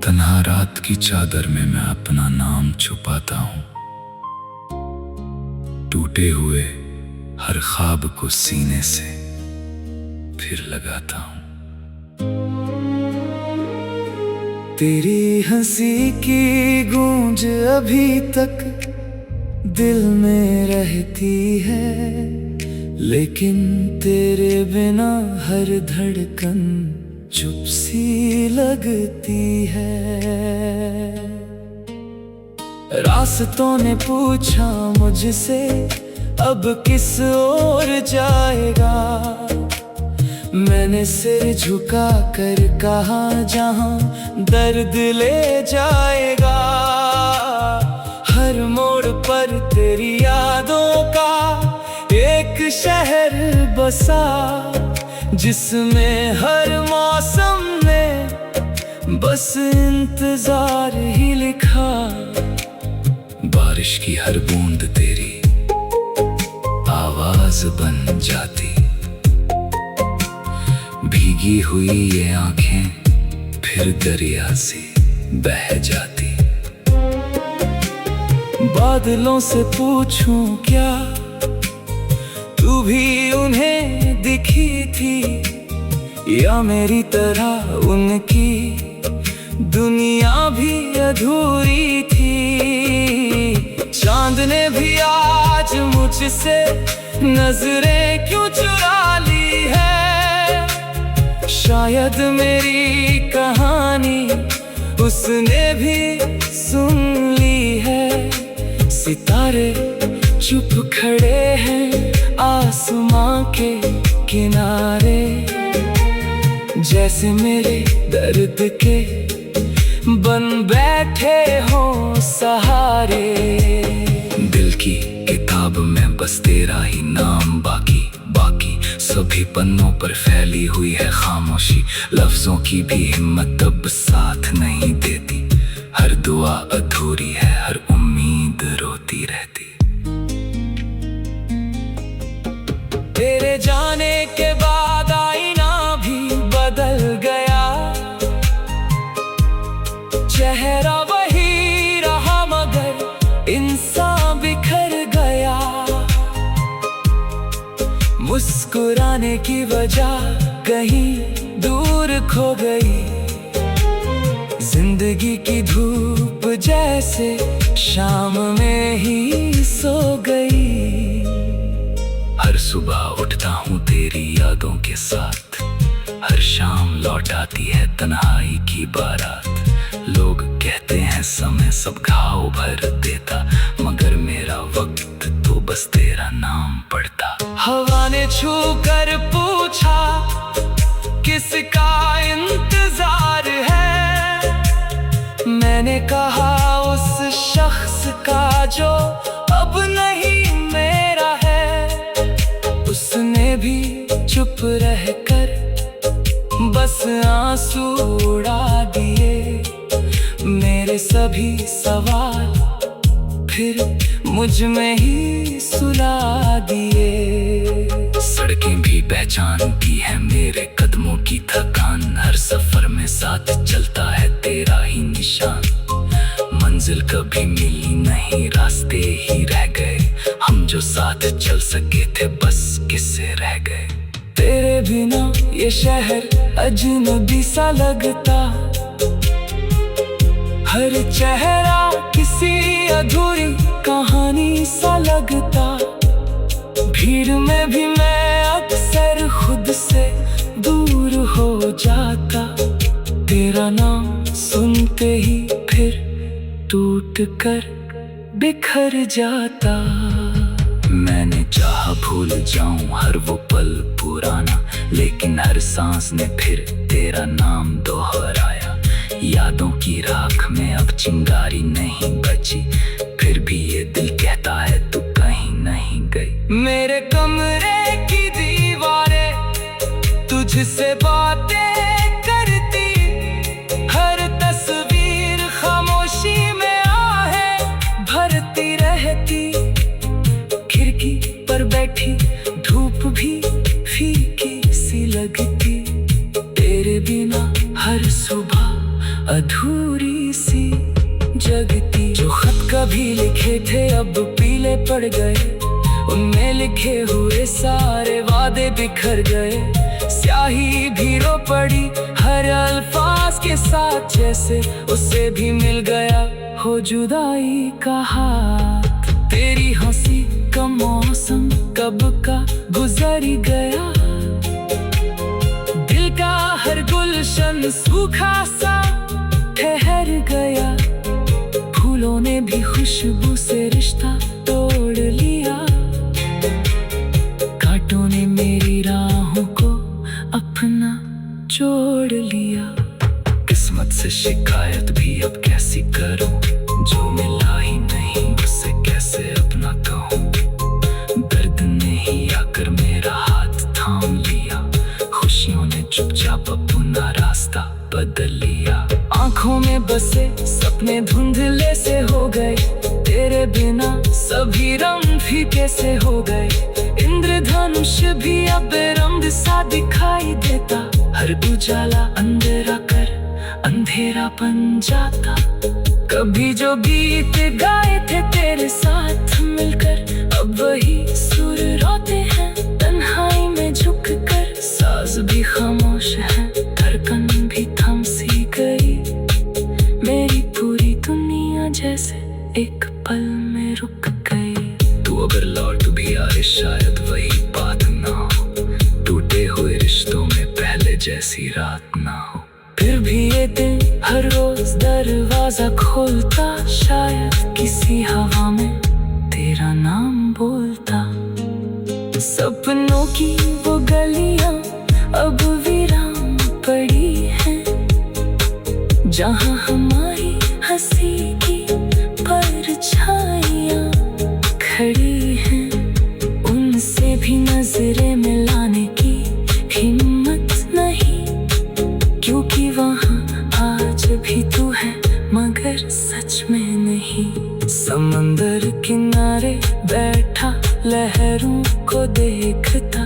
तन्हा रात की चादर में मैं अपना नाम छुपाता हूँ, टूटे हुए हर ख्वाब को सीने से फिर लगाता हूँ। तेरी हंसी की गूंज अभी तक दिल में रहती है, लेकिन तेरे बिना हर धड़कन चुप सी लगती है। रास्तों ने पूछा मुझसे अब किस ओर जाएगा, मैंने सिर झुका कर कहा जहां दर्द ले जाएगा। हर मोड़ पर तेरी यादों का एक शहर बसा, जिसमें हर मौसम में बस इंतजार ही लिखा। बारिश की हर बूंद तेरी आवाज बन जाती, भीगी हुई ये आंखें फिर दरिया से बह जाती। बादलों से पूछूं क्या तू भी उन्हें दिखी थी, या मेरी तरह उनकी दुनिया भी अधूरी थी। चांद ने भी आज मुझसे नजरें क्यों चुरा ली है, शायद मेरी कहानी उसने भी सुन ली है। सितारे चुप खड़े हैं आसमां के किनारे, जैसे मेरे दर्द के बन बैठे हो सहारे। दिल की किताब में बस तेरा ही नाम बाकी, बाकी सभी पन्नों पर फैली हुई है खामोशी। लफ्जों की भी हिम्मत अब साथ नहीं देती, हर दुआ अधूरी है, हर उम्मीद रोती रहती। तेरे जाने के बाद आईना भी बदल गया, चेहरा वही रहा मगर इंसान बिखर गया। मुस्कुराने की वजह कहीं दूर खो गई, जिंदगी की धूप जैसे शाम में ही सो गई। हर सुबह उठता हूँ तेरी यादों के साथ, हर शाम लौट आती है तन्हाई की बारात। लोग कहते हैं समय सब घाव भर देता, मगर मेरा वक्त तो बस तेरा नाम पढ़ता। हवा ने छू कर पूछा किसका इंतजार है, मैंने कहा उस शख्स का जो अब नहीं मेरा है। उसने भी चुप रहकर बस आंसू उड़ा दिए, मेरे सभी सवाल फिर मुझ में ही सुला दिए। सड़कें भी पहचानती है मेरे कदमों की थकान, हर सफर में साथ चलता है तेरा ही निशान। मंजिल कभी मिली नहीं, रास्ते ही रह गए, हम जो साथ चल सके थे बस किस्से रह गए। तेरे बिना ये शहर अजनबी सा लगता, हर चेहरा किसी अधूरी कहानी सा लगता। भीड़ में भी मैं अक्सर खुद से दूर हो जाता, तेरा नाम सुनते ही फिर टूट कर बिखर जाता। मैंने चाहा भूल जाऊं हर वो पल पुराना, लेकिन हर सांस ने फिर तेरा नाम दोहराया। यादों की राख में अब चिंगारी नहीं बची, फिर भी ये दिल कहता है तू कहीं नहीं गई। मेरे कमरे की दीवारें तुझसे बातें करती, हर तस्वीर खामोशी में आहें भरती रहती। खिड़की पर बैठी अब पीले पड़ गए, उनमें लिखे हुए सारे वादे बिखर गए। स्याही भी रो पड़ी हर अल्फाज के साथ, जैसे उसे भी मिल गया हो जुदाई का हाथ। तेरी हंसी का मौसम कब का गुजर गया, दिल का हर गुलशन सूखा सा ठहर गया। फूलों ने भी खुशबू से रिश्ता तोड़ लिया, कांटों ने मेरी राहों को अपना जोड़ लिया। किस्मत से शिकायत भी अब कैसी करूं, जो मिला ही नहीं उसे कैसे अपना कहूं। दर्द ने ही आकर मेरा हाथ थाम लिया, खुशियों ने चुपचाप अपना रास्ता बदल लिया। आंखों में बसे सपने धुंधले से हो गए, तेरे बिना सभी रंग फीके से हो गए। इंद्रधनुष भी अब रंग सा दिखाई देता, हर उजाला अंधेरा कर अंधेरा बन जाता। कभी जो गीत गाए थे तेरे साथ मिलकर, अब वही सुर रोते हैं तन्हाई में झुक कर। साज भी खामोश है, धड़कन भी थम सी गई, मेरी पूरी दुनिया जैसे एक पल में रुक गई। तू अगर लौट भी आए शायद वही बात ना हो, टूटे हुए रिश्तों में पहले जैसी रात ना हो। फिर भी ये दिल हर रोज दरवाजा खोलता, शायद किसी हवा में तेरा नाम बोलता। सपनों की वो गलियां अब वीरान पड़ी हैं, जहां हमारी हंसी की परछाइयां खड़ी हैं। उनसे भी नजरें मिलाने की हिम्मत नहीं, क्योंकि वहाँ आज भी तू है मगर सच में नहीं। समंदर किनारे बैठा लहरों को देखता,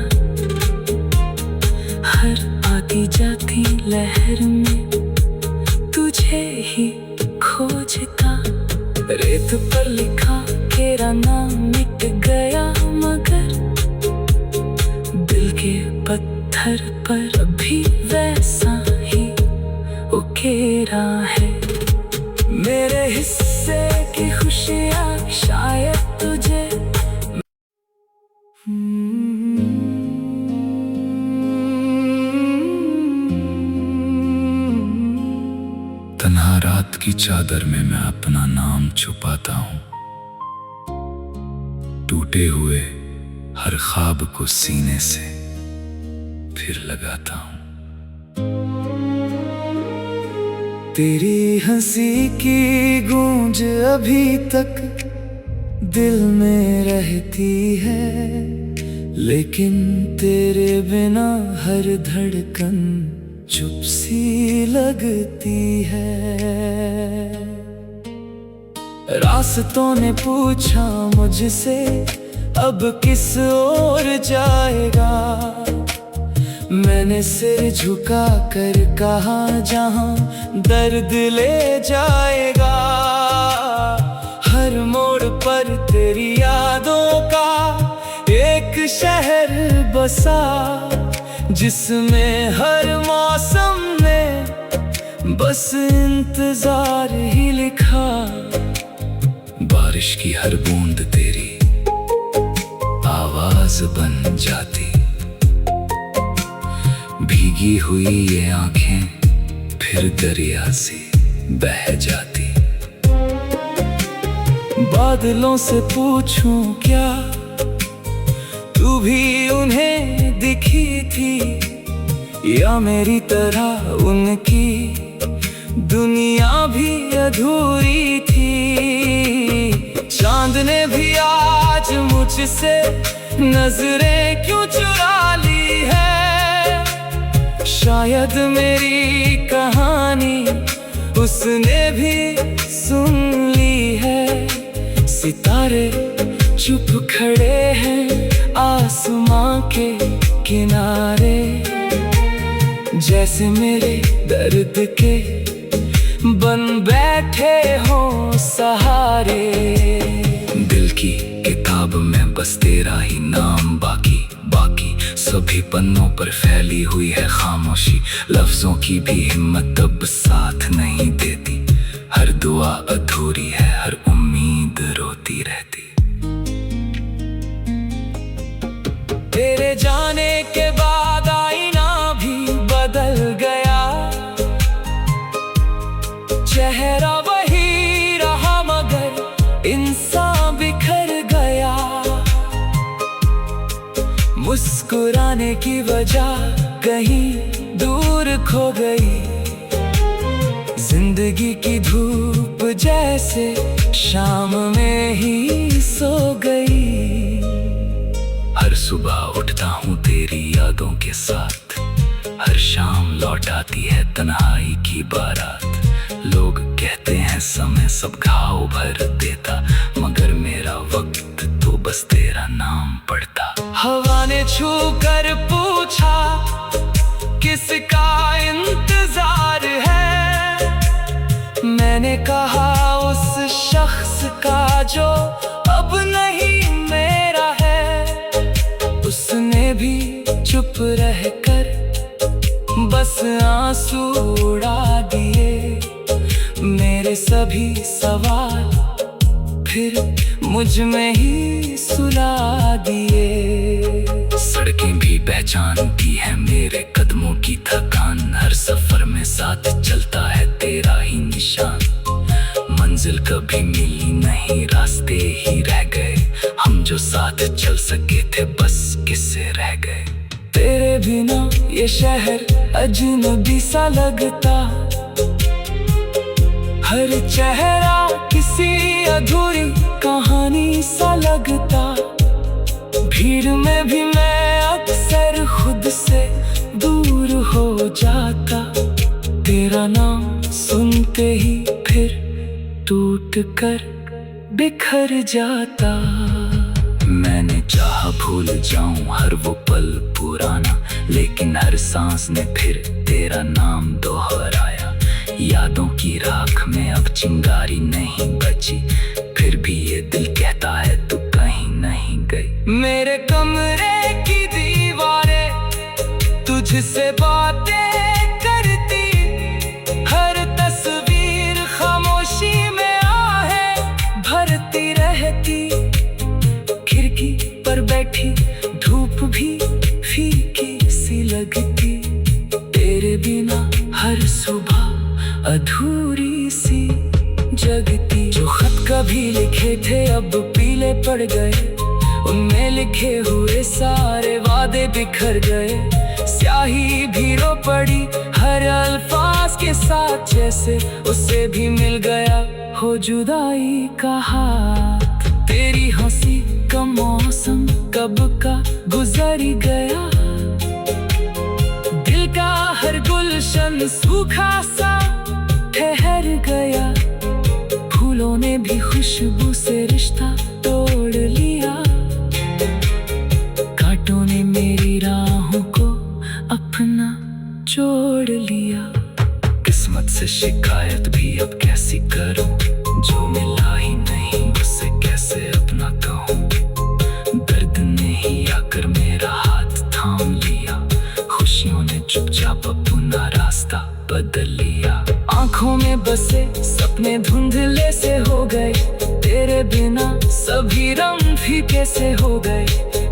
हर आती जाती लहर में तुझे ही खोजता। रेत पर लिखा तेरा नाम मिट गया, मगर दिल के पत्थर पर अभी वैसा ही उकेरा है। मेरे हिस्से की खुशियाँ शायद तुझे तन्हा रात की चादर में मैं अपना नाम छुपाता हूँ, टूटे हुए हर ख्वाब को सीने से फिर लगाता हूँ। तेरी हंसी की गूंज अभी तक दिल में रहती है, लेकिन तेरे बिना हर धड़कन चुप सी लगती है। रास्तों ने पूछा मुझसे अब किस ओर जाएगा, मैंने सिर झुका कर कहा जहां दर्द ले जाएगा। हर मोड़ पर तेरी यादों का एक शहर बसा, जिसमें हर मौसम ने बस इंतजार ही लिखा। बारिश की हर बूंद तेरी आवाज बन जाती, भीगी हुई ये आंखें फिर दरिया से बह जाती। बादलों से पूछूं क्या तू भी उन्हें दिखी थी, या मेरी तरह उनकी दुनिया भी अधूरी थी। चांद ने भी आज मुझसे नजरें क्यों चुरा ली है, शायद मेरी कहानी उसने भी सुन ली है। सितारे चुप खड़े हैं आसमां के किनारे, जैसे मेरे दर्द के बन बैठे हो सहारे। दिल की किताब में बस तेरा ही नाम, बाकी सभी पन्नों पर फैली हुई है खामोशी। लफ्जों की भी हिम्मत अब साथ नहीं देती, हर दुआ अधूरी है, हर उम्मीद रोती रहती। तेरे जाने के बाद आईना भी बदल गया, चेहरा वही रहा मगर इंसान बिखर गया। मुस्कुराने की वजह कहीं दूर खो गई, जिंदगी की धूप जैसे शाम में ही सो गई। हर सुबह उठता हूँ तेरी यादों के साथ, हर शाम लौट आती है तन्हाई की बारात। लोग कहते हैं समय सब घाव भर देता, मगर मेरा वक्त तो बस तेरा नाम पढ़ता। हवा ने छू कर पूछा किसका इंतजार है, मैंने कहा उस शख्स का जो अब नहीं मेरा है। उसने भी चुप रहकर बस आंसू उड़ा दिए, मेरे सभी सवाल फिर मुझ में ही सुला दिए। सड़कें भी पहचानती है मेरे कदमों की थकान, हर सफर में साथ चलता है तेरा ही निशान। मंजिल कभी मिली नहीं, रास्ते ही रह गए, हम जो साथ चल सके थे बस किस्से रह गए। तेरे बिना ये शहर अजनबी सा लगता, हर चेहरा किसी अधूरी कहानी सा लगता। भीड़ में भी मैं अक्सर खुद से दूर हो जाता, तेरा नाम सुनते ही फिर टूट कर बिखर जाता। मैंने चाहा भूल जाऊं हर वो पल पुराना, लेकिन हर सांस ने फिर तेरा नाम दोहराया। यादों की राख में अब चिंगारी नहीं बची, फिर भी ये दिल कहता है तू कहीं नहीं गई। मेरे कमरे की दीवारें तुझसे बातें करती, हर तस्वीर खामोशी में आहें भरती रहती। खिड़की पर बैठी धूप भी फीकी सी लगती, तेरे बिना हर सुबह अधूरी सी जगती। जो खत कभी लिखे थे अब पीले पड़ गए, उनमें लिखे हुए सारे वादे बिखर गए। स्याही भी रो पड़ी हर अल्फाज के साथ, जैसे उसे भी मिल गया हो जुदाई का हाथ। तेरी हंसी का मौसम कब का गुजर गया, दिल का हर गुलशन सूखा सा ठहर गया। फूलों ने भी खुशबू से रिश्ता तोड़ लिया, कांटों ने मेरी राहों को अपना जोड़ लिया। किस्मत से शिकायत भी अब कैसी करूं, जो मिला ही नहीं उसे कैसे अपना कहूं। दर्द ने ही आकर मेरा हाथ थाम लिया, खुशियों ने चुपचाप अपना रास्ता बदल लिया। आंखों में बसे सपने धुंधले से हो गए, तेरे बिना सभी रंग फीके से हो गए।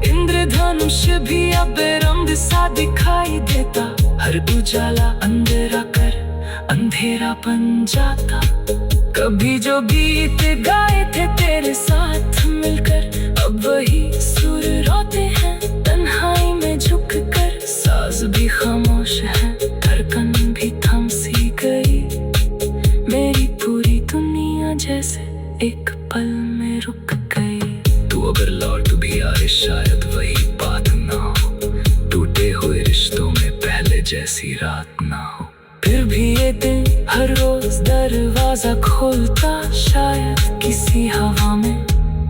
इंद्रधनुष भी अब रंग सा दिखाई देता, हर उजाला अंधेरा कर अंधेरा बन जाता। कभी जो गीत गाए थे तेरे साथ मिलकर, अब वही सुर रोते हैं तन्हाई में झुक कर। साज भी खामोश है, धड़कन भी थम सी गई, मेरी पूरी दुनिया जैसे एक पल में रुक गई। तू अगर लौट भी आए शायद वही बात ना हो, टूटे हुए रिश्तों में पहले जैसी रात ना हो। फिर भी ये दिल हर रोज दरवाजा खोलता, शायद किसी हवा में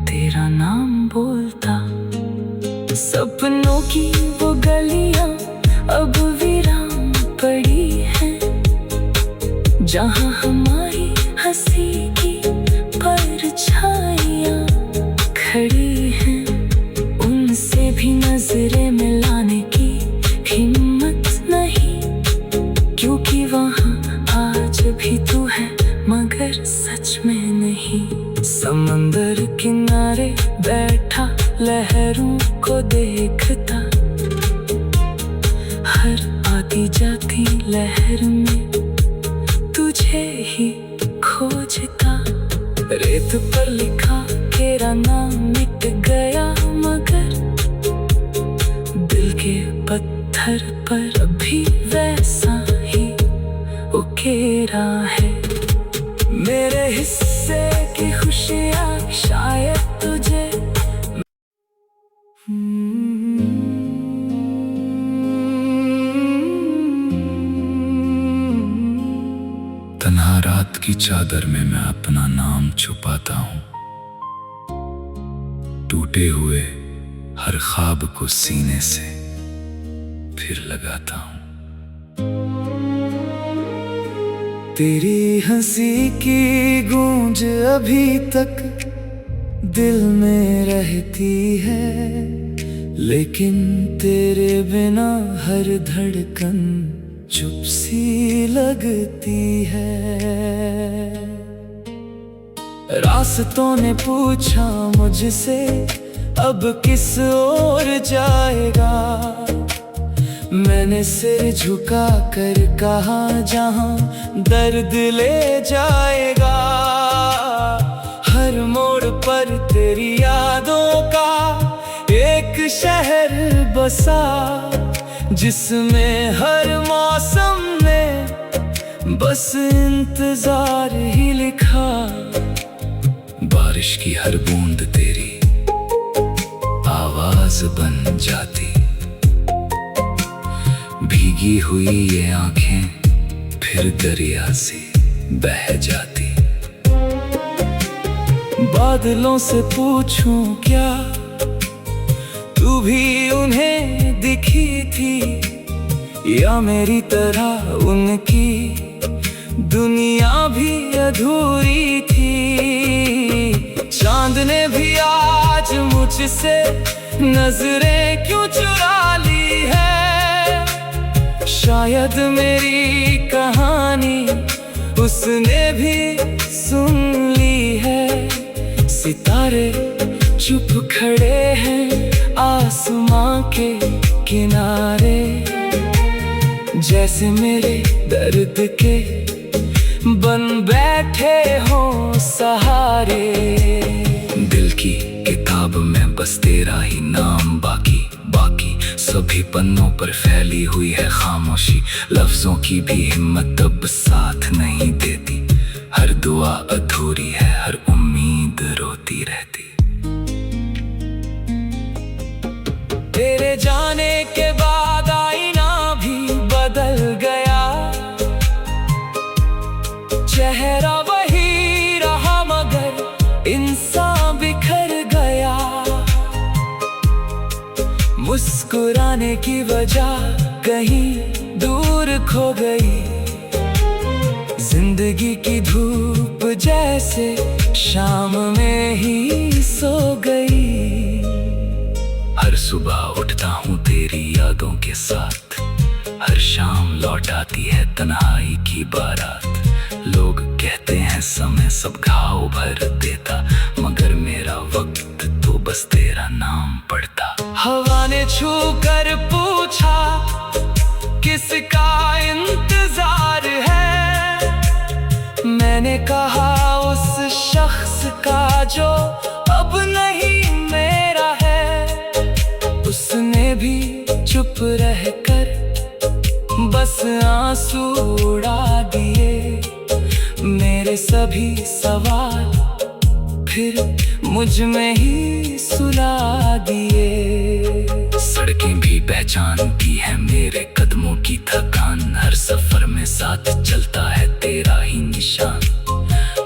तेरा नाम बोलता। सपनों की वो गलियां अब वीरान पड़ी हैं, जहां हमारी हंसी की परछाइयां खड़ी हैं, उनसे भी नजरें मिलाने की हिम्मत नहीं, क्योंकि वहाँ आज भी तू है मगर सच में नहीं। समंदर किनारे बैठा लहरों को देखता, हर आती जाती लहर में तुझे ही खोजता। रेत पर लिखा तेरा नाम मिट गया, मगर दिल के पत्थर पर अभी वैसा ही उकेरा है। मेरे हिस्से की खुशियाँ शायद तुझे तन्हा रात की चादर में मैं अपना नाम छुपाता हूँ, टूटे हुए हर ख्वाब को सीने से फिर लगाता हूँ। तेरी हंसी की गूंज अभी तक दिल में रहती है, लेकिन तेरे बिना हर धड़कन चुप सी लगती है। रास्तों ने पूछा मुझसे अब किस ओर जाएगा, मैंने सिर झुका कर कहा जहां दर्द ले जाएगा। हर मोड़ पर तेरी यादों का एक शहर बसा, जिसमें हर मौसम ने बस इंतजार ही लिखा। बारिश की हर बूंद तेरी आवाज बन जाती, भीगी हुई ये आंखें फिर दरिया से बह जाती। बादलों से पूछूं क्या तू भी उन्हें दिखी थी, या मेरी तरह उनकी दुनिया भी अधूरी थी। चांद ने भी आज मुझसे नजरें क्यों चुरा ली है, शायद मेरी कहानी उसने भी सुन ली है। सितारे चुप खड़े हैं आसमां के किनारे, जैसे मेरे दर्द के बन बैठे हो सहारे। दिल की किताब में बस तेरा ही नाम बाकी, बाकी सभी पन्नों पर फैली हुई है खामोशी। लफ्जों की भी हिम्मत अब साथ नहीं देती, हर दुआ अधूरी है, हर उम्मीद रोती रहती। तेरे जाने के बाद आईना भी बदल गया, चेहरा वही रहा मगर इंसान बिखर गया। मुस्कुराने की वजह कहीं दूर खो गई, जिंदगी की धूप जैसे शाम में ही सो गई। हर सुबह उठता हूँ तेरी यादों के साथ, हर शाम लौट आती है तन्हाई की बारात। लोग कहते हैं समय सब घाव भर देता, मगर मेरा वक्त तो बस तेरा नाम पढ़ता। हवा ने छू कर पूछा किसका इंतजार है, मैंने कहा उस शख्स का जो अब नहीं मेरा है। उसने भी चुप रहकर बस आंसू उड़ा दिए, मेरे सभी सवाल फिर मुझ में ही सुला दिए। सड़कें भी पहचानती है मेरे कदमों की थकान, हर सफर में साथ चलता है तेरा ही निशान।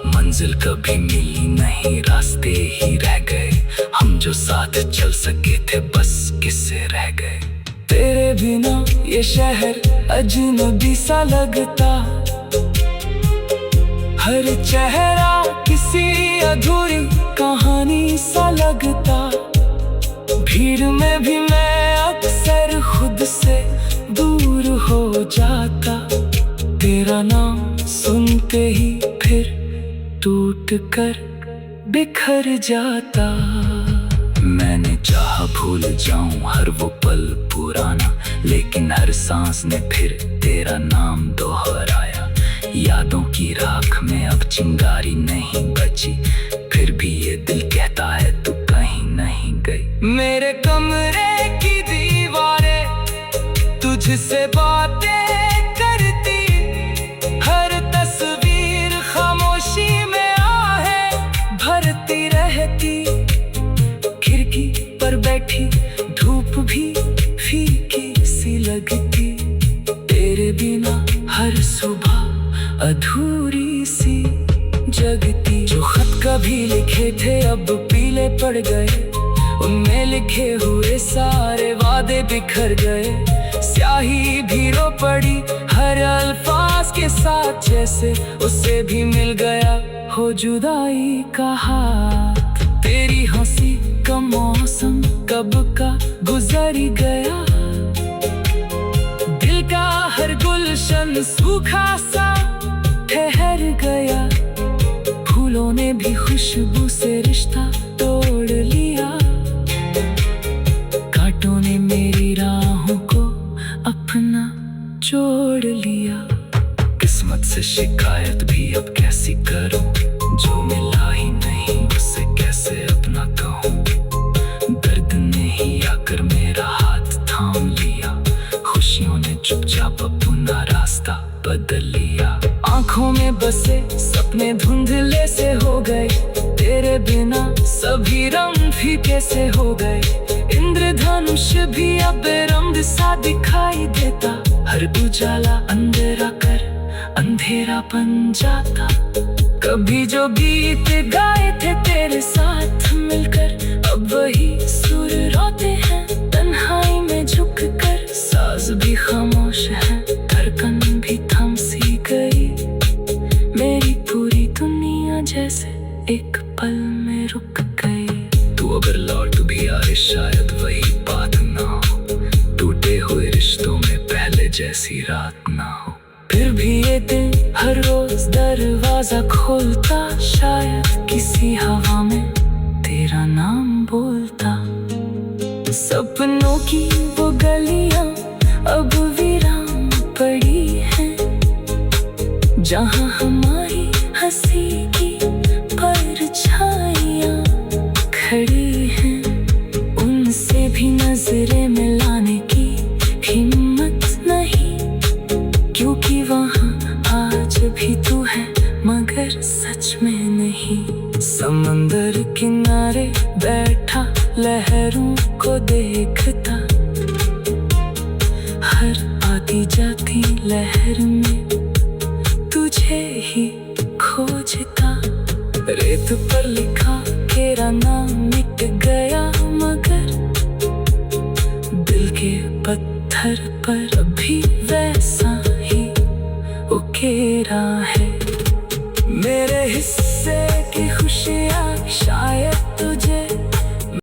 मंजिल कभी मिली नहीं, रास्ते ही रह गए, हम जो साथ चल सके थे बस किस्से रह गए। तेरे बिना ये शहर अजनबी सा लगता, हर चेहरा किसी अधूरी कहानी सा लगता। भीड़ में भी मैं अक्सर खुद से दूर हो जाता। तेरा नाम सुनते ही फिर टूट कर बिखर जाता। मैंने चाहा भूल जाऊं हर वो पल पुराना, लेकिन हर सांस ने फिर तेरा नाम दोहराया। यादों की राख में अब चिंगारी नहीं बची, फिर भी ये दिल कहता है तू कहीं नहीं गई। मेरे कमरे की दीवारें तुझसे बातें करती, हर तस्वीर खामोशी में आहें भरती रहती। खिड़की पर बैठी धूप भी फीकी सी लगती। तेरे बिना हर सुबह अधूरी सी जगती। जो खत कभी लिखे थे अब पीले पड़ गए, उनमें लिखे हुए सारे वादे बिखर गए। स्याही भी रो पड़ी हर अल्फाज के साथ, जैसे उससे भी मिल गया हो जुदाई का हाथ। तेरी हंसी का मौसम कब का गुजर गया। दिल का हर गुलशन सूखा सा ठहर गया। फूलों ने भी खुशबू से रिश्ता तोड़ लिया। कांटों ने मेरी राहों को अपना जोड़ लिया। किस्मत से शिकायत भी अब कैसी करूं, जो मिला ही नहीं उसे कैसे अपना कहूं। दर्द ने ही आकर मेरा हाथ थाम लिया। खुशियों ने चुपचाप अपना रास्ता बदल लिया। आंखों में बसे सपने धुंधले से हो गए। तेरे बिना सभी रंग फीके से हो गए। इंद्रधनुष भी अब रंग सा दिखाई देता। हर उजाला अंधेरा कर अंधेरा बन जाता। कभी जो गीत गाए थे तेरे साथ मिलकर, अब वही सुर रोते हैं तन्हाई में झुक कर। साज भी खामोश है, धड़कन भी थम सी गई। मेरी पूरी दुनिया जैसे एक पल में रुक गई। तू अगर लौट भी आए शायद वही बात ना हो। टूटे हुए रिश्तों में पहले जैसी रात ना हो। फिर भी ये दिल हर रोज दरवाजा खोलता। शायद किसी हवा में तेरा नाम बोलता। सपनों की वो गलियां अब वीरान पड़ी हैं, जहां हमारी हंसी की परछाइयां खड़ी हैं। उनसे भी नजरें मिलाने की हिम्मत नहीं, क्योंकि वहाँ आज भी तू है मगर सच में नहीं। समंदर किनारे बैठा लहरों को देखता, हर आती जाती लहर में तुझे ही खोजता। रेत पर लिखा तेरा नाम मिट गया,